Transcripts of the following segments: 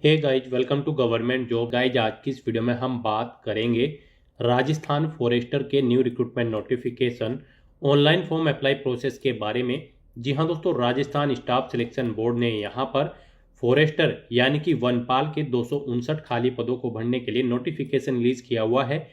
Hey guys, welcome to government job. Guys, आज की इस वीडियो में हम बात करेंगे राजस्थान फॉरेस्टर के new recruitment notification online form apply process के बारे में। जी हाँ दोस्तों, राजस्थान स्टाफ सिलेक्शन बोर्ड ने यहाँ पर फॉरेस्टर यानी कि वनपाल के 259 खाली पदों को भरने के लिए नोटिफिकेशन रिलीज किया हुआ है।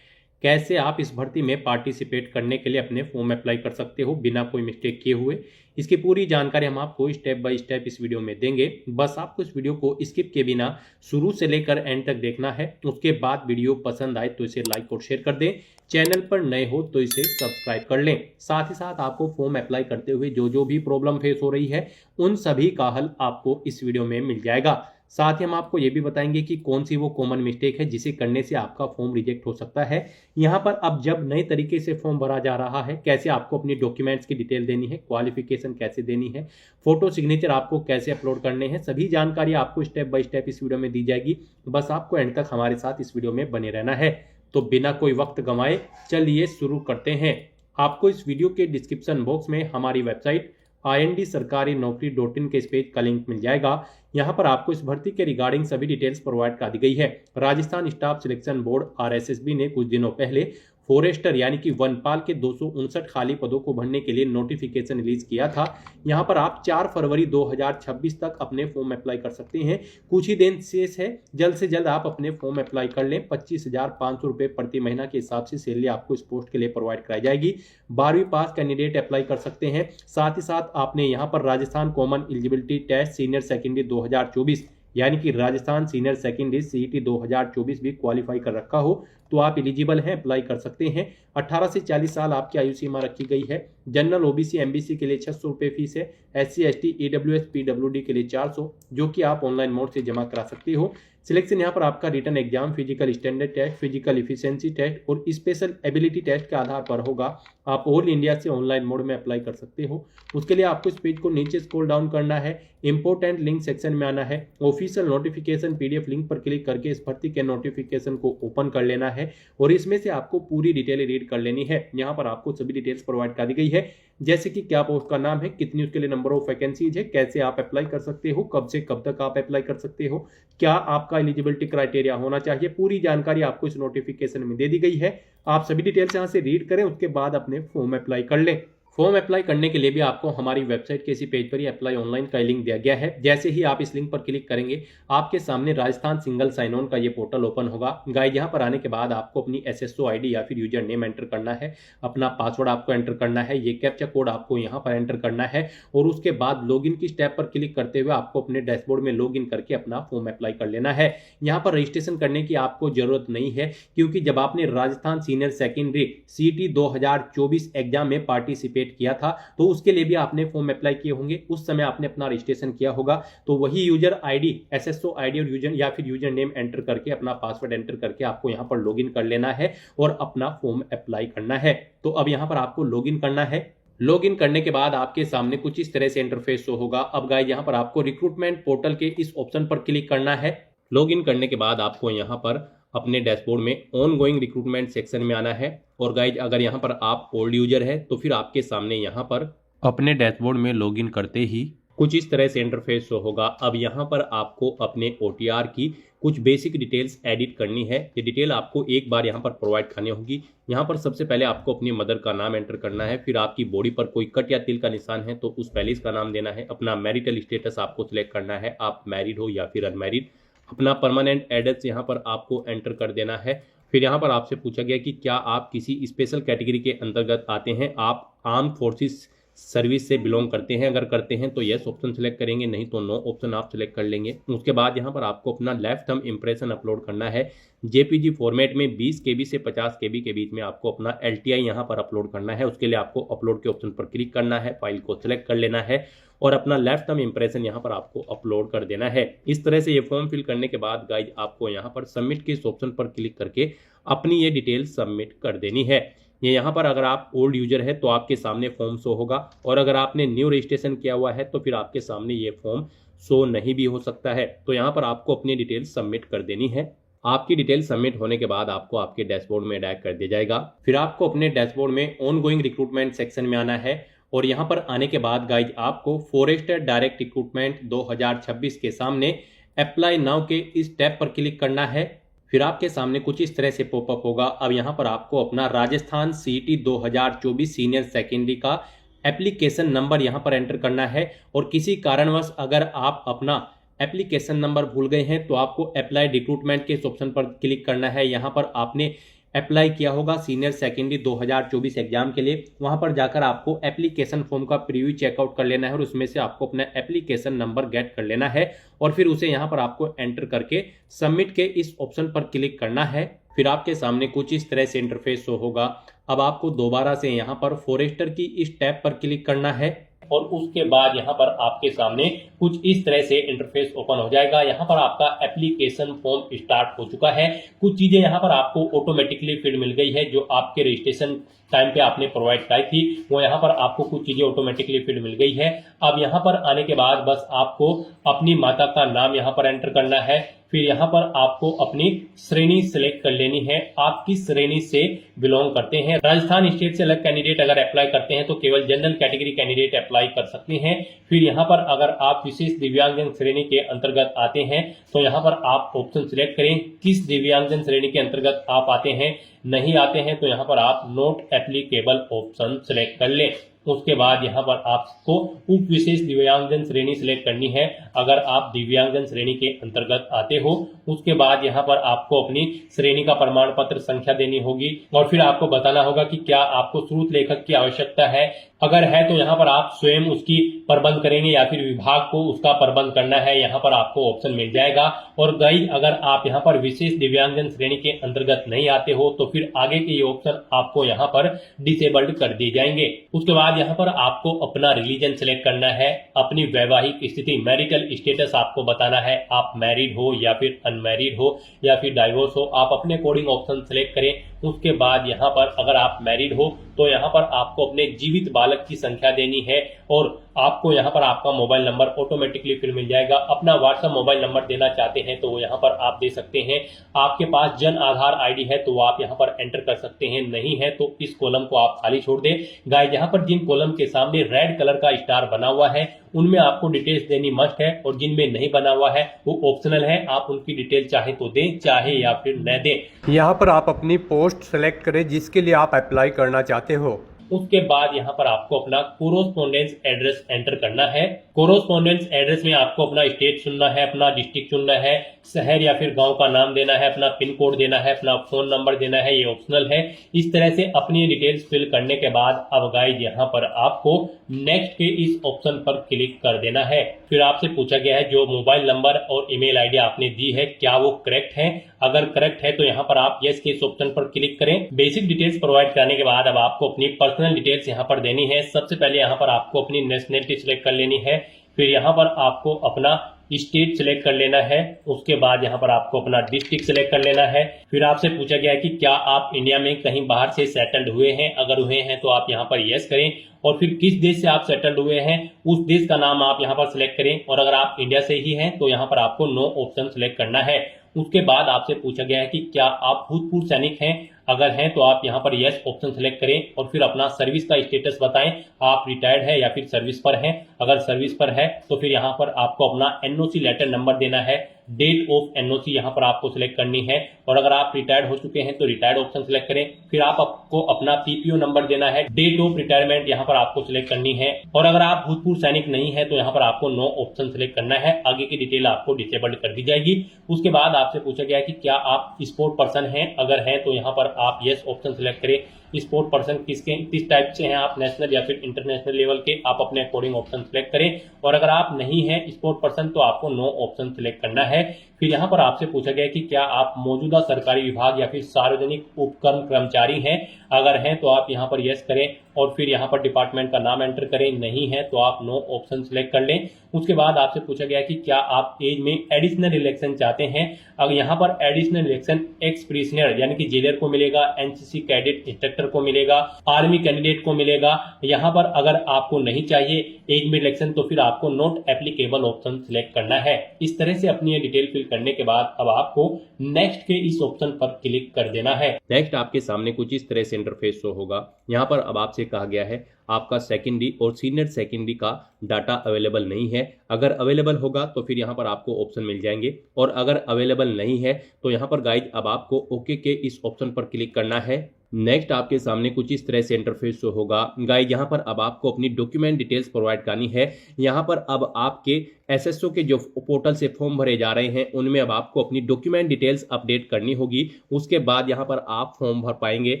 कैसे आप इस भर्ती में पार्टिसिपेट करने के लिए अपने फॉर्म अप्लाई कर सकते हो बिना कोई मिस्टेक किए हुए, इसकी पूरी जानकारी हम आपको स्टेप बाय स्टेप इस वीडियो में देंगे। बस आपको इस वीडियो को स्किप किए बिना शुरू से लेकर एंड तक देखना है। उसके बाद वीडियो पसंद आए तो इसे लाइक और शेयर कर दें। चैनल पर नए हो तो इसे सब्सक्राइब कर लें। साथ ही साथ आपको फॉर्म अप्लाई करते हुए जो जो भी प्रॉब्लम फेस हो रही है उन सभी का हल आपको इस वीडियो में मिल जाएगा। साथ ही हम आपको ये भी बताएंगे कि कौन सी वो कॉमन मिस्टेक है जिसे करने से आपका फॉर्म रिजेक्ट हो सकता है। यहाँ पर अब जब नए तरीके से फॉर्म भरा जा रहा है, कैसे आपको अपनी डॉक्यूमेंट्स की डिटेल देनी है, क्वालिफिकेशन कैसे देनी है, फोटो सिग्नेचर आपको कैसे अपलोड करने हैं, सभी जानकारी आपको स्टेप बाय स्टेप इस वीडियो में दी जाएगी। बस आपको एंड तक हमारे साथ इस वीडियो में बने रहना है। तो बिना कोई वक्त गंवाए चलिए शुरू करते हैं। आपको इस वीडियो के डिस्क्रिप्शन बॉक्स में हमारी वेबसाइट IND-sarkari-naukri.in के इस पेज का लिंक मिल जाएगा। यहाँ पर आपको इस भर्ती के रिगार्डिंग सभी डिटेल्स प्रोवाइड कर दी गई है। Rajasthan staff selection board RSSB ने कुछ दिनों पहले फॉरेस्टर यानी कि वनपाल के 259 खाली पदों को भरने के लिए नोटिफिकेशन रिलीज किया था। यहाँ पर आप 4 फरवरी 2026 तक अपने फॉर्म अप्लाई कर सकते हैं। कुछ ही दिन शेष है, जल्द से जल्द आप अपने फॉर्म अप्लाई कर लें। 25,500 रुपये प्रति महीना के हिसाब से सैलरी आपको इस पोस्ट के लिए प्रोवाइड कराई जाएगी। 12वीं पास कैंडिडेट अप्लाई कर सकते हैं। साथ ही साथ आपने यहाँ पर Rajasthan common eligibility test senior secondary 2024 यानी कि राजस्थान सीनियर सेकेंडरी CET 2024 भी क्वालिफाई कर रखा हो तो आप एलिजिबल हैं, अप्लाई कर सकते हैं। 18 से 40 साल आपकी आयु सीमा रखी गई है। जनरल OBC MBC के लिए 600 रुपये फीस है। SC ST EWS PWD के लिए 400, जो कि आप ऑनलाइन मोड से जमा करा सकते हो। सिलेक्शन यहाँ पर आपका written exam, physical standard test, physical efficiency test और स्पेशल एबिलिटी टेस्ट के आधार पर होगा। आप ऑल इंडिया से ऑनलाइन मोड में अप्लाई कर सकते हो। उसके लिए आपको इस पेज को नीचे स्क्रॉल डाउन करना है, इंपोर्टेंट लिंक सेक्शन में आना है, ऑफिशियल नोटिफिकेशन PDF लिंक पर क्लिक करके इस भर्ती के नोटिफिकेशन को ओपन कर लेना है और इसमें से आपको पूरी डिटेल रीड कर लेनी है। यहाँ पर आपको सभी डिटेल्स प्रोवाइड कर दी गई है, जैसे कि क्या पोस्ट का नाम है, कितनी उसके लिए नंबर ऑफ वैकेंसीज है, कैसे आप अप्लाई कर सकते हो, कब से कब तक आप अप्लाई कर सकते हो, क्या आपका एलिजिबिलिटी क्राइटेरिया होना चाहिए। पूरी जानकारी आपको इस नोटिफिकेशन में दे दी गई है। आप सभी डिटेल्स यहाँ से रीड करें, उसके बाद अपने फॉर्म अप्लाई कर लें। फॉर्म अप्लाई करने के लिए भी आपको हमारी वेबसाइट के इसी पेज पर ही अप्लाई ऑनलाइन का लिंक दिया गया है। जैसे ही आप इस लिंक पर क्लिक करेंगे आपके सामने राजस्थान सिंगल साइन ऑन का ये पोर्टल ओपन होगा। गाइड, यहाँ पर आने के बाद आपको अपनी SSO ID या फिर यूजर नेम एंटर करना है, अपना पासवर्ड आपको एंटर करना है, ये कैप्चा कोड आपको यहाँ पर एंटर करना है और उसके बाद लॉगिन की स्टेप पर क्लिक करते हुए आपको अपने डैशबोर्ड में लॉगिन करके अपना फॉर्म अप्लाई कर लेना है। यहाँ पर रजिस्ट्रेशन करने की आपको जरूरत नहीं है, क्योंकि जब आपने Rajasthan senior secondary CET 2024 exam में पार्टिसिपेट किया था तो उसके लिए भी आपने फॉर्म अप्लाई किए होंगे। उस समय आपने अपना रजिस्ट्रेशन किया होगा, तो वही यूजर ID, SSO ID और यूजर या फिर यूजर नेम एंटर करके अपना पासवर्ड एंटर करके आपको यहाँ पर लॉगिन कर लेना है और अपना फॉर्म अप्लाई करना है। तो अब यहाँ पर आपको लॉगिन करना है। लॉगिन करने के बाद आपके सामने कुछ इस तरह से इंटरफेस शो होगा। अब गाइस, यहाँ पर आपको रिक्रूटमेंट पोर्टल के इस ऑप्शन पर क्लिक करना है। लॉगिन करने के बाद आपको यहाँ पर अपने डैशबोर्ड में ऑन गोइंग रिक्रूटमेंट सेक्शन में आना है। और गाइज, अगर यहाँ पर आप ओल्ड यूजर है तो फिर आपके सामने यहाँ पर अपने डैशबोर्ड में लॉगिन करते ही कुछ इस तरह से इंटरफेस शो होगा। अब यहाँ पर आपको अपने OTR की कुछ बेसिक डिटेल्स एडिट करनी है। ये डिटेल आपको एक बार यहाँ पर प्रोवाइड करनी होगी। यहाँ पर सबसे पहले आपको अपनी मदर का नाम एंटर करना है, फिर आपकी बॉडी पर कोई कट या तिल का निशान है तो उस पैलेस का नाम देना है। अपना मैरिटल स्टेटस आपको सिलेक्ट करना है, आप मैरिड हो या फिर अनमैरिड। अपना परमानेंट एड्रेस यहाँ पर आपको एंटर कर देना है। फिर यहाँ पर आपसे पूछा गया कि क्या आप किसी स्पेशल कैटेगरी के अंतर्गत आते हैं, आप आर्म फोर्सेस सर्विस से बिलोंग करते हैं। अगर करते हैं तो यस ऑप्शन सेलेक्ट करेंगे, नहीं तो नो ऑप्शन आप सेलेक्ट कर लेंगे। उसके बाद यहाँ पर आपको अपना लेफ्ट थंब इम्प्रेशन अपलोड करना है। JPG फॉर्मेट में 20 KB से 50 KB के बीच में आपको अपना LTI यहाँ पर अपलोड करना है। उसके लिए आपको अपलोड के ऑप्शन पर क्लिक करना है, फाइल को सिलेक्ट कर लेना है और अपना लेफ्ट थंब इम्प्रेशन यहाँ पर आपको अपलोड कर देना है। इस तरह से ये फॉर्म फिल करने के बाद गाइज आपको यहाँ पर सबमिट के इस ऑप्शन पर क्लिक करके अपनी ये डिटेल सबमिट कर देनी है। ये यहाँ पर अगर आप ओल्ड यूजर है तो आपके सामने फॉर्म शो होगा और अगर आपने न्यू रजिस्ट्रेशन किया हुआ है तो फिर आपके सामने ये फॉर्म शो नहीं भी हो सकता है। तो यहाँ पर आपको अपनी डिटेल सबमिट कर देनी है। आपकी डिटेल सबमिट होने के बाद आपको आपके डैशबोर्ड में डायरेक्ट कर दिया जाएगा। फिर आपको अपने डैशबोर्ड में ऑन गोइंग रिक्रूटमेंट सेक्शन में आना है और यहाँ पर आने के बाद गाइज आपको फॉरेस्टर डायरेक्ट रिक्रूटमेंट 2026 के सामने अप्लाई नाउ के इस टैब पर क्लिक करना है। फिर आपके सामने कुछ इस तरह से पॉपअप होगा। अब यहाँ पर आपको अपना राजस्थान सीईटी 2024 सीनियर सेकेंडरी का एप्लीकेशन नंबर यहाँ पर एंटर करना है। और किसी कारणवश अगर आप अपना एप्लीकेशन नंबर भूल गए हैं तो आपको अप्लाई रिक्रूटमेंट के इस ऑप्शन पर क्लिक करना है। यहाँ पर आपने अप्लाई किया होगा सीनियर सेकेंडरी 2024 एग्जाम के लिए। वहां पर जाकर आपको एप्लीकेशन फॉर्म का प्रीव्यू चेकआउट कर लेना है और उसमें से आपको अपना एप्लीकेशन नंबर गेट कर लेना है और फिर उसे यहां पर आपको एंटर करके सबमिट के इस ऑप्शन पर क्लिक करना है। फिर आपके सामने कुछ इस तरह से इंटरफेस शो होगा। अब आपको दोबारा से यहाँ पर फॉरेस्टर की इस टैब पर क्लिक करना है और उसके बाद यहाँ पर आपके सामने कुछ इस तरह से इंटरफेस ओपन हो जाएगा। यहाँ पर आपका एप्लीकेशन फॉर्म स्टार्ट हो चुका है। कुछ चीजें यहाँ पर आपको ऑटोमेटिकली फीड मिल गई है जो आपके रजिस्ट्रेशन टाइम पे आपने प्रोवाइड कराई थी, वो यहाँ पर आपको कुछ चीजें ऑटोमेटिकली फीड मिल गई है। अब यहाँ पर आने के बाद बस आपको अपनी माता का नाम यहाँ पर एंटर करना है। फिर यहाँ पर आपको अपनी श्रेणी सिलेक्ट कर लेनी है। आप किस श्रेणी से बिलोंग करते हैं। राजस्थान स्टेट से अलग कैंडिडेट अगर अप्लाई करते हैं तो केवल जनरल कैटेगरी कैंडिडेट अप्लाई कर सकते हैं। फिर यहाँ पर अगर आप विशेष दिव्यांगजन श्रेणी के अंतर्गत आते हैं तो यहाँ पर आप ऑप्शन सिलेक्ट करें किस दिव्यांगजन श्रेणी के अंतर्गत आप आते हैं। नहीं आते हैं तो यहाँ पर आप नॉट एप्लीकेबल ऑप्शन सिलेक्ट कर लें। उसके बाद यहाँ पर आपको उप विशेष दिव्यांगजन श्रेणी सिलेक्ट करनी है अगर आप दिव्यांगजन श्रेणी के अंतर्गत आते हो। उसके बाद यहाँ पर आपको अपनी श्रेणी का प्रमाण पत्र संख्या देनी होगी और फिर आपको बताना होगा कि क्या आपको स्रोत लेखक की आवश्यकता है। अगर है तो यहाँ पर आप स्वयं उसकी प्रबंध करेंगे या फिर विभाग को उसका प्रबंध करना है, यहाँ पर आपको ऑप्शन मिल जाएगा। और गई अगर आप यहाँ पर विशेष दिव्यांगजन श्रेणी के अंतर्गत नहीं आते हो तो फिर आगे के ये ऑप्शन आपको यहाँ पर डिसेबल्ड कर दिए जाएंगे। उसके बाद यहाँ पर आपको अपना रिलीजन सिलेक्ट करना है, अपनी वैवाहिक स्थिति मैरिटल स्टेटस आपको बताना है, आप मैरिड हो या फिर अनमैरिड हो या फिर डाइवोर्स हो, आप अपने अकॉर्डिंग ऑप्शन सिलेक्ट करें। उसके बाद यहाँ पर अगर आप मैरिड हो तो यहाँ पर आपको अपने जीवित बालक की संख्या देनी है और आपको यहाँ पर आपका मोबाइल नंबर ऑटोमेटिकली फिर मिल जाएगा। अपना व्हाट्सएप मोबाइल नंबर देना चाहते हैं तो वो यहाँ पर आप दे सकते हैं। आपके पास जन आधार आईडी है तो वो आप यहाँ पर एंटर कर सकते हैं, नहीं है तो इस कॉलम को आप खाली छोड़ दें। गाइस यहाँ पर जिन कॉलम के सामने रेड कलर का स्टार बना हुआ है उनमें आपको डिटेल्स देनी मस्ट है और जिनमें नहीं बना हुआ है वो ऑप्शनल है। आप उनकी डिटेल चाहे तो दें चाहे या फिर न दें। यहाँ पर आप अपनी पोस्ट सेलेक्ट करें जिसके लिए आप अप्लाई करना चाहते हो। उसके बाद यहाँ पर आपको अपना कोरोस्पोंडेंस एड्रेस एंटर करना है। कोरोस्पोंडेंस एड्रेस में आपको अपना स्टेट चुनना है, अपना डिस्ट्रिक्ट चुनना है, शहर या फिर गांव का नाम देना है, अपना पिन कोड देना है, अपना फोन नंबर देना है, ये ऑप्शनल है। इस तरह से अपनी डिटेल्स फिल करने के बाद अब गाइस यहाँ पर आपको नेक्स्ट के इस ऑप्शन पर क्लिक कर देना है। फिर आपसे पूछा गया है जो मोबाइल नंबर और ईमेल आईडी आपने दी है क्या वो करेक्ट है। अगर करेक्ट है तो यहाँ पर आप यस के इस ऑप्शन पर क्लिक करें। बेसिक डिटेल्स प्रोवाइड करने के बाद अब आपको अपनी पर्सनल डिटेल्स यहाँ पर देनी है। सबसे पहले यहाँ पर आपको अपनी नेशनलिटी सिलेक्ट कर लेनी है। फिर यहाँ पर आपको अपना स्टेट सिलेक्ट कर लेना है। उसके बाद यहाँ पर आपको अपना डिस्ट्रिक्ट सिलेक्ट कर लेना है। फिर आपसे पूछा गया है कि क्या आप इंडिया में कहीं बाहर से सेटल्ड हुए हैं। अगर हुए हैं तो आप यहाँ पर यस करें और फिर किस देश से आप सेटल्ड हुए हैं उस देश का नाम आप यहाँ पर सिलेक्ट करें और अगर आप इंडिया से ही हैं तो यहाँ पर आपको नो ऑप्शन सिलेक्ट करना है। उसके बाद आपसे पूछा गया है कि क्या आप भूतपूर्व सैनिक हैं। अगर हैं तो आप यहाँ पर यस ऑप्शन सिलेक्ट करें और फिर अपना सर्विस का स्टेटस बताएं, आप रिटायर्ड है या फिर सर्विस पर हैं। अगर सर्विस पर है तो फिर यहाँ पर आपको अपना एनओसी लेटर नंबर देना है। डेट ऑफ एनओसी यहाँ पर आपको सिलेक्ट करनी है और अगर आप रिटायर्ड हो चुके हैं तो रिटायर्ड ऑप्शन सिलेक्ट करें। फिर आपको अपना पीपीओ नंबर देना है। डेट ऑफ रिटायरमेंट यहाँ पर आपको सिलेक्ट करनी है और अगर आप भूतपूर्व सैनिक नहीं है तो यहाँ पर आपको नो ऑप्शन सिलेक्ट करना है। आगे की डिटेल आपको डिसेबल्ड कर दी जाएगी। उसके बाद आपसे पूछा गया है कि क्या आप स्पोर्ट पर्सन हैं। अगर हैं तो यहाँ पर आप यस ऑप्शन सिलेक्ट करें। स्पोर्ट पर्सन किस टाइप से हैं आप, नेशनल या फिर इंटरनेशनल लेवल के, आप अपने अकॉर्डिंग ऑप्शन सिलेक्ट करें और अगर आप नहीं हैं स्पोर्ट पर्सन तो आपको नो ऑप्शन सिलेक्ट करना है। फिर यहाँ पर आपसे पूछा गया कि क्या आप मौजूदा सरकारी विभाग या फिर सार्वजनिक उपक्रम कर्मचारी हैं। अगर हैं तो आप यहाँ पर यस करें और फिर यहाँ पर डिपार्टमेंट का नाम एंटर करें। नहीं है तो आप नो ऑप्शन सिलेक्ट कर लें। उसके बाद आपसे पूछा गया कि क्या आप एज में एडिशनल रिलैक्सेशन चाहते हैं। अगर यहाँ पर एडिशनल रिलैक्सेशन एक्स प्रिजनर यानी कि जेलर को मिलेगा, एनसीसी कैडेट इंस्ट्रक्टर को मिलेगा, आर्मी कैंडिडेट को मिलेगा। यहाँ पर अगर आपको नहीं चाहिए एज में रिलैक्सेशन तो फिर आपको नॉट एप्लीकेबल ऑप्शन सिलेक्ट करना है। इस तरह से अपनी डिटेल फिल करने के बाद अब आपको नेक्स्ट के इस ऑप्शन पर क्लिक कर देना है। नेक्स्ट आपके सामने कुछ इस तरह से इंटरफेस शो होगा। यहाँ पर अब आपसे कहा गया है आपका सेकेंडरी और सीनियर सेकेंडरी का डाटा अवेलेबल नहीं है। अगर अवेलेबल होगा तो फिर यहाँ पर आपको ऑप्शन मिल जाएंगे, और अगर अवेलेबल नहीं है तो यहाँ पर गाइज अब आपको ओके के इस ऑप्शन पर क्लिक करना है। नेक्स्ट आपके सामने कुछ इस तरह से इंटरफेस शो होगा। गाइज यहाँ पर अब आपको अपनी डॉक्यूमेंट डिटेल्स प्रोवाइड करनी है। यहाँ पर अब आपके एसएसओ के जो पोर्टल से फॉर्म भरे जा रहे हैं उनमें अब आपको अपनी डॉक्यूमेंट डिटेल्स अपडेट करनी होगी। उसके बाद यहाँ पर आप फॉर्म भर पाएंगे।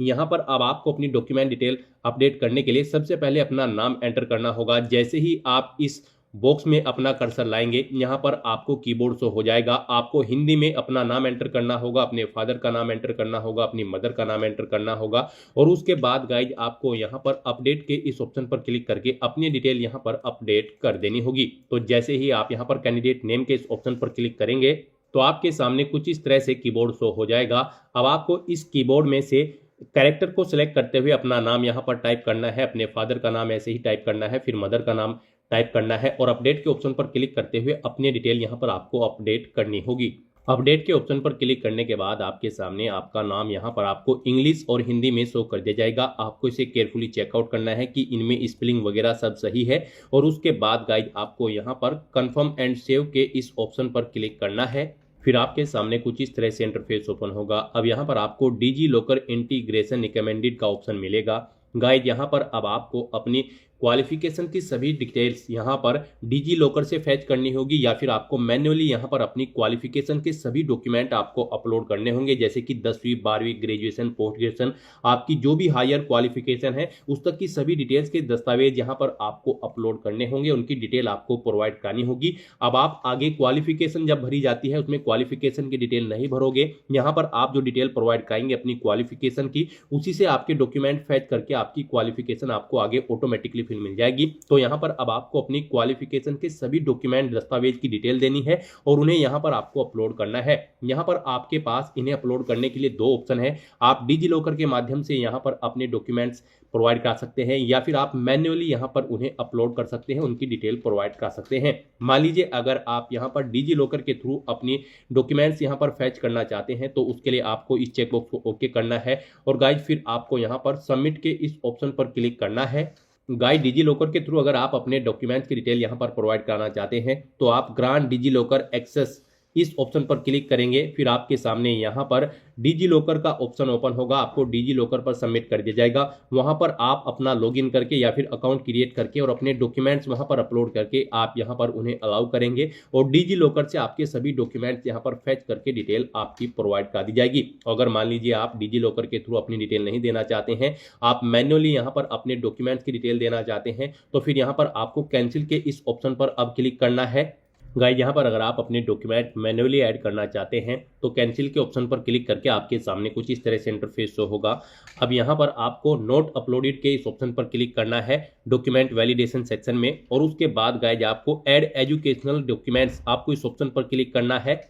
यहाँ पर अब आपको अपनी डॉक्यूमेंट डिटेल अपडेट करने के लिए सबसे पहले अपना नाम एंटर करना होगा। जैसे ही आप इस बॉक्स में अपना कर्सर लाएंगे यहाँ पर आपको कीबोर्ड शो हो जाएगा। आपको हिंदी में अपना नाम एंटर करना होगा, अपने फादर का नाम एंटर करना होगा, अपनी मदर का नाम एंटर करना होगा, और उसके बाद गाइज आपको यहाँ पर अपडेट के इस ऑप्शन पर क्लिक करके अपनी डिटेल यहाँ पर अपडेट कर देनी होगी। तो जैसे ही आप यहाँ पर कैंडिडेट नेम के इस ऑप्शन पर क्लिक करेंगे तो आपके सामने कुछ इस तरह से कीबोर्ड शो हो जाएगा। अब आपको इस कीबोर्ड में से कैरेक्टर को सिलेक्ट करते हुए अपना नाम यहाँ पर टाइप करना है, अपने फादर का नाम ऐसे ही टाइप करना है, फिर मदर का नाम टाइप करना है, और अपडेट के ऑप्शन पर क्लिक करते हुए अपनी डिटेल यहाँ पर आपको अपडेट करनी होगी। अपडेट के ऑप्शन पर क्लिक करने के बाद आपके सामने आपका नाम यहाँ पर आपको इंग्लिश और हिंदी में शो कर दिया जाएगा। आपको इसे केयरफुली चेकआउट करना है कि इनमें स्पेलिंग वगैरह सब सही है, और उसके बाद गाइड आपको यहाँ पर कंफर्म एंड सेव के इस ऑप्शन पर क्लिक करना है। फिर आपके सामने कुछ इस तरह से इंटरफेस ओपन होगा। अब यहाँ पर आपको डिजी लॉकर इंटीग्रेशन रिकमेंडेड का ऑप्शन मिलेगा। गाइड यहाँ पर अब आपको अपनी क्वालिफिकेशन की सभी डिटेल्स यहाँ पर डिजी लॉकर से फैच करनी होगी, या फिर आपको मैन्युअली यहाँ पर अपनी क्वालिफिकेशन के सभी डॉक्यूमेंट आपको अपलोड करने होंगे, जैसे कि 10वीं 12वीं ग्रेजुएशन पोस्ट ग्रेजुएशन आपकी जो भी हायर क्वालिफिकेशन है उस तक की सभी डिटेल्स के दस्तावेज यहाँ पर आपको अपलोड करने होंगे, उनकी डिटेल आपको प्रोवाइड करनी होगी। अब आप आगे क्वालिफिकेशन जब भरी जाती है उसमें क्वालिफिकेशन की डिटेल नहीं भरोगे, यहाँ पर आप जो डिटेल प्रोवाइड कराएंगे अपनी क्वालिफिकेशन की उसी से आपके डॉक्यूमेंट फैच करके आपकी क्वालिफिकेशन आपको आगे ऑटोमेटिकली फिर मिल जाएगी। तो यहाँ पर अब आपको अपनी क्वालिफिकेशन के सभी डॉक्यूमेंट दस्तावेज की डिटेल देनी है और उन्हें यहाँ पर आपको अपलोड करना है। यहाँ पर आपके पास इन्हें अपलोड करने के लिए दो ऑप्शन है। आप डिजी लॉकर के माध्यम से यहाँ पर अपने डॉक्यूमेंट्स प्रोवाइड कर सकते हैं, या फिर आप मैन्युअली यहाँ पर उन्हें अपलोड कर सकते हैं, उनकी डिटेल प्रोवाइड कर सकते हैं। मान लीजिए अगर आप यहाँ पर डिजी लॉकर के थ्रू अपनी डॉक्यूमेंट्स यहाँ पर फैच करना चाहते हैं तो उसके लिए आपको इस चेकबॉक्स को ओके करना है, और गाइज फिर आपको यहाँ पर सबमिट के इस ऑप्शन पर क्लिक करना है। गाइड डिजी लॉकर के थ्रू अगर आप अपने डॉक्यूमेंट्स की डिटेल यहाँ पर प्रोवाइड कराना चाहते हैं तो आप ग्रांट डिजी लॉकर एक्सेस इस ऑप्शन पर क्लिक करेंगे। फिर आपके सामने यहाँ पर डिजी लॉकर का ऑप्शन ओपन होगा, आपको डिजी लॉकर पर सबमिट कर दिया जाएगा। वहां पर आप अपना लॉगिन करके या फिर अकाउंट क्रिएट करके और अपने डॉक्यूमेंट्स वहां पर अपलोड करके आप यहाँ पर उन्हें अलाउ करेंगे, और डिजी लॉकर से आपके सभी डॉक्यूमेंट्स यहाँ पर फैच करके डिटेल आपकी प्रोवाइड कर दी जाएगी। अगर मान लीजिए आप डिजी लॉकर के थ्रू अपनी डिटेल नहीं देना चाहते हैं, आप मैन्युअली यहाँ पर अपने डॉक्यूमेंट्स की डिटेल देना चाहते हैं, तो फिर यहाँ पर आपको कैंसिल के इस ऑप्शन पर अब क्लिक करना है। गाइस यहाँ पर अगर आप अपने डॉक्यूमेंट मैन्युअली ऐड करना चाहते हैं तो कैंसिल के ऑप्शन पर क्लिक करके आपके सामने कुछ इस तरह से इंटरफेस शो होगा। अब यहाँ पर आपको नोट अपलोडेड के इस ऑप्शन पर क्लिक करना है डॉक्यूमेंट वैलिडेशन सेक्शन में, और उसके बाद गाइस आपको ऐड एजुकेशनल डॉक्यूमेंट्स आपको इस ऑप्शन पर क्लिक करना है।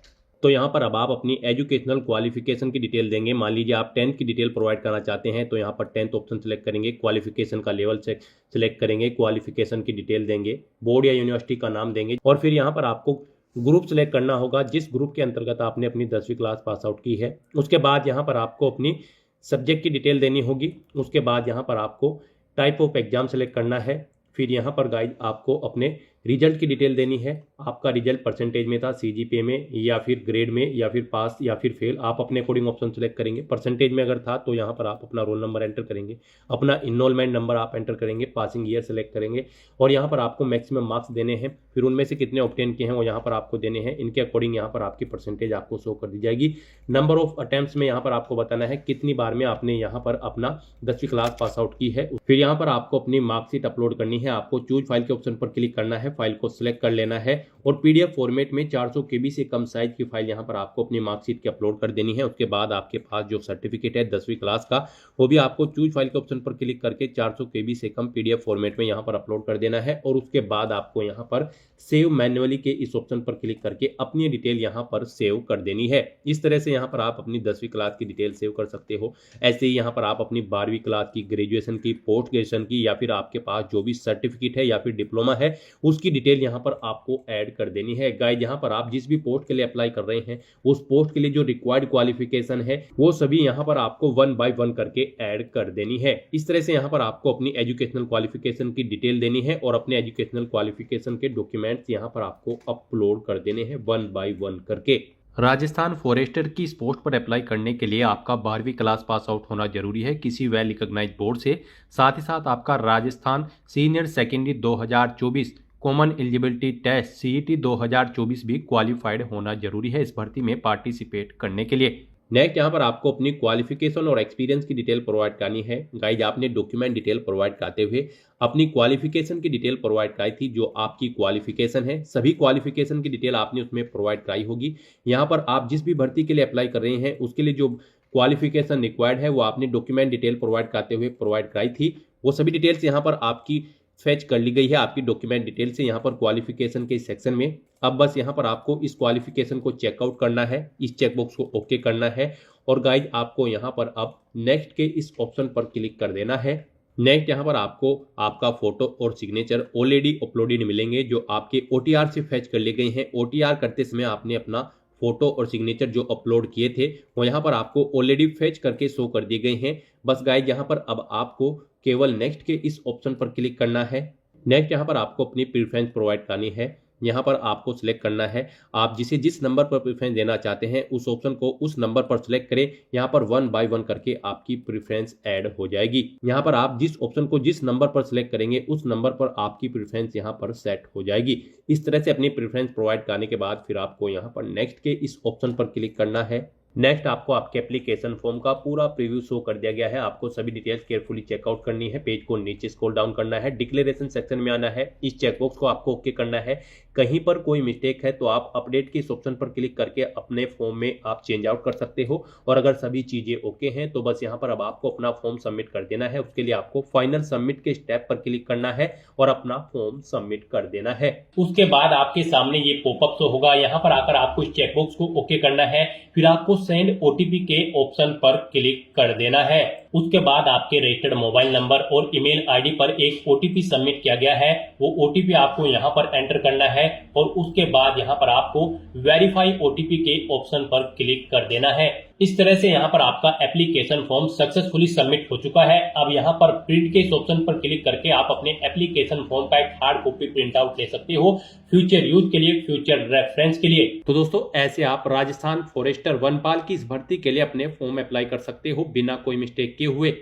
तो यहाँ पर अब आप अपनी एजुकेशनल क्वालिफिकेशन की डिटेल देंगे। मान लीजिए आप 10th की डिटेल प्रोवाइड करना चाहते हैं तो यहाँ पर 10th ऑप्शन सेलेक्ट करेंगे, क्वालिफिकेशन का लेवल से सिलेक्ट करेंगे, क्वालिफिकेशन की डिटेल देंगे, बोर्ड या यूनिवर्सिटी का नाम देंगे, और फिर यहाँ पर आपको ग्रुप सेलेक्ट करना होगा जिस ग्रुप के अंतर्गत आपने अपनी 10वीं क्लास पास आउट की है। उसके बाद यहाँ पर आपको अपनी सब्जेक्ट की डिटेल देनी होगी। उसके बाद यहाँ पर आपको टाइप ऑफ एग्जाम सेलेक्ट करना है। फिर यहाँ पर गाइड आपको अपने रिजल्ट की डिटेल देनी है। आपका रिजल्ट परसेंटेज में था, सीजीपीए में, या फिर ग्रेड में, या फिर पास या फिर फेल, आप अपने अकॉर्डिंग ऑप्शन सेलेक्ट करेंगे। परसेंटेज में अगर था तो यहाँ पर आप अपना रोल नंबर एंटर करेंगे, अपना इनरोलमेंट नंबर आप एंटर करेंगे, पासिंग ईयर सेलेक्ट करेंगे, और यहाँ पर आपको मैक्सिमम मार्क्स देने हैं। फिर उनमें से कितने ऑब्टेन किए हैं वो यहाँ पर आपको देने हैं। इनके अकॉर्डिंग यहाँ पर आपकी परसेंटेज आपको शो कर दी जाएगी। नंबर ऑफ अटेम्प्ट्स में यहाँ पर आपको बताना है कितनी बार में आपने यहाँ पर अपना 10वीं क्लास पास आउट की है। फिर यहाँ पर आपको अपनी मार्कशीट अपलोड करनी है। आपको चूज फाइल के ऑप्शन पर क्लिक करना है, फाइल को सिलेक्ट कर लेना है, और पीडीएफ फॉर्मेट में 400 केबी से कम साइज की फाइल यहाँ पर आपको अपनी मार्कशीट की अपलोड कर देनी है। उसके बाद आपके पास जो सर्टिफिकेट है 10वीं क्लास का वो भी आपको चूज फाइल के ऑप्शन पर क्लिक करके 400 केबी से कम पीडीएफ फॉर्मेट में यहाँ पर अपलोड कर देना है, और उसके बाद आपको यहाँ पर सेव मैन्युअली के इस ऑप्शन पर क्लिक करके अपनी डिटेल यहाँ पर सेव कर देनी है। इस तरह से यहाँ पर आप अपनी 10वीं क्लास की डिटेल सेव कर सकते हो। ऐसे ही यहाँ पर आप अपनी 12वीं क्लास की, ग्रेजुएशन की, पोस्ट ग्रेजुएशन की, या फिर आपके पास जो भी सर्टिफिकेट है या फिर डिप्लोमा है उसकी डिटेल यहाँ पर आपको ऐड कर देनी है। गाइस यहाँ पर आप जिस भी पोस्ट के लिए अप्लाई कर रहे हैं उस पोस्ट के लिए जो रिक्वायर्ड क्वालिफिकेशन है वो सभी यहाँ पर आपको 1 बाय 1 करके ऐड कर देनी है। इस तरह से यहाँ पर आपको अपनी एजुकेशनल क्वालिफिकेशन की डिटेल देनी है और अपने एजुकेशनल क्वालिफिकेशन के डॉक्यूमेंट्स यहाँ पर आपको अपलोड कर देने हैं 1 बाय 1 करके। राजस्थान फॉरेस्टर की इस पोस्ट पर अप्लाई करने के लिए आपका 12वीं क्लास पास आउट होना जरूरी है किसी वेल रिकॉग्नाइज्ड बोर्ड से। साथ ही साथ आपका Rajasthan senior secondary 2024 common eligibility test CET 2024 भी क्वालिफाइड होना जरूरी है इस भर्ती में पार्टिसिपेट करने के लिए। नेक्स्ट यहाँ पर आपको अपनी क्वालिफिकेशन और एक्सपीरियंस की डिटेल प्रोवाइड करनी है। गाइज आपने डॉक्यूमेंट डिटेल प्रोवाइड करते हुए अपनी क्वालिफिकेशन की डिटेल प्रोवाइड कराई थी। जो आपकी क्वालिफिकेशन है सभी क्वालिफिकेशन की डिटेल आपने उसमें प्रोवाइड कराई होगी। यहाँ पर आप जिस भी भर्ती के लिए अप्लाई कर रहे हैं उसके लिए जो क्वालिफिकेशन रिक्वायर्ड है वो आपने डॉक्यूमेंट डिटेल प्रोवाइड करते हुए प्रोवाइड कराई थी। वो सभी डिटेल्स यहाँ पर आपकी फेच कर ली गई है आपकी डॉक्यूमेंट डिटेल से यहाँ पर क्वालिफिकेशन के सेक्शन में। अब बस यहाँ पर आपको इस क्वालिफिकेशन को चेकआउट करना है, इस चेकबॉक्स को ओके करना है और गाइज आपको यहाँ पर अब नेक्स्ट के इस ऑप्शन पर क्लिक कर देना है। नेक्स्ट यहाँ पर आपको आपका फोटो और सिग्नेचर ऑलरेडी अपलोडेड मिलेंगे जो आपके OTR से फेच कर लिए गए हैं। OTR करते समय आपने अपना फोटो और सिग्नेचर जो अपलोड किए थे वो यहाँ पर आपको ऑलरेडी फेच करके शो कर दिए गए हैं। बस गाइज यहाँ पर अब आपको केवल नेक्स्ट के इस ऑप्शन पर क्लिक करना है। नेक्स्ट यहाँ पर आपको अपनी प्रेफरेंस प्रोवाइड करनी है। यहाँ पर आपको सिलेक्ट करना है आप जिस नंबर पर प्रेफरेंस देना चाहते हैं उस ऑप्शन को उस नंबर पर सिलेक्ट करें। यहाँ पर 1 बाय 1 करके आपकी प्रेफरेंस ऐड हो जाएगी। यहाँ पर आप जिस ऑप्शन को जिस नंबर पर सिलेक्ट करेंगे उस नंबर पर आपकी प्रेफरेंस यहाँ पर सेट हो जाएगी। इस तरह से अपनी प्रेफरेंस प्रोवाइड करने के बाद फिर आपको यहाँ पर नेक्स्ट के इस ऑप्शन पर क्लिक करना है। नेक्स्ट आपको आपके एप्लीकेशन फॉर्म का पूरा प्रीव्यू शो कर दिया गया है। आपको सभी डिटेल्स केयरफुली चेकआउट करनी है। पेज को नीचे स्क्रॉल डाउन करना है, डिक्लेरेशन सेक्शन में आना है, इस चेकबॉक्स को आपको ओके करना है। कहीं पर कोई मिस्टेक है तो आप अपडेट के इस ऑप्शन पर क्लिक करके अपने फॉर्म में आप चेंज आउट कर सकते हो और अगर सभी चीजें ओके हैं तो बस यहाँ पर अब आपको अपना फॉर्म सबमिट कर देना है। उसके लिए आपको फाइनल सबमिट के स्टेप पर क्लिक करना है और अपना फॉर्म सबमिट कर देना है। उसके बाद आपके सामने ये पॉपअप शो होगा। यहाँ पर आकर आपको इस चेकबॉक्स को ओके करना है। फिर आपको सेंड OTP के ऑप्शन पर क्लिक कर देना है। उसके बाद आपके रजिस्टर्ड मोबाइल नंबर और ईमेल आईडी पर एक OTP सबमिट किया गया है। वो OTP आपको यहाँ पर एंटर करना है और उसके बाद यहाँ पर आपको वेरीफाई OTP के ऑप्शन पर क्लिक कर देना है। इस तरह से यहाँ पर आपका एप्लीकेशन फॉर्म सक्सेसफुली सबमिट हो चुका है। अब यहाँ पर प्रिंट के इस ऑप्शन पर क्लिक करके आप अपने एप्लीकेशन फॉर्म का एक हार्ड कॉपी प्रिंट आउट ले सकते हो फ्यूचर यूज के लिए, फ्यूचर रेफरेंस के लिए। तो दोस्तों ऐसे आप राजस्थान फॉरेस्टर वनपाल की इस भर्ती के लिए अपने फॉर्म अप्लाई कर सकते हो बिना कोई मिस्टेक किए हुए।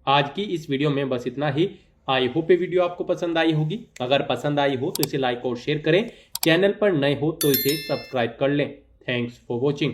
आज की इस वीडियो में बस इतना ही। आई होप ये वीडियो आपको पसंद आई होगी। अगर पसंद आई हो तो इसे लाइक और शेयर करें। चैनल पर नए हो तो इसे सब्सक्राइब कर लें। Thanks for watching.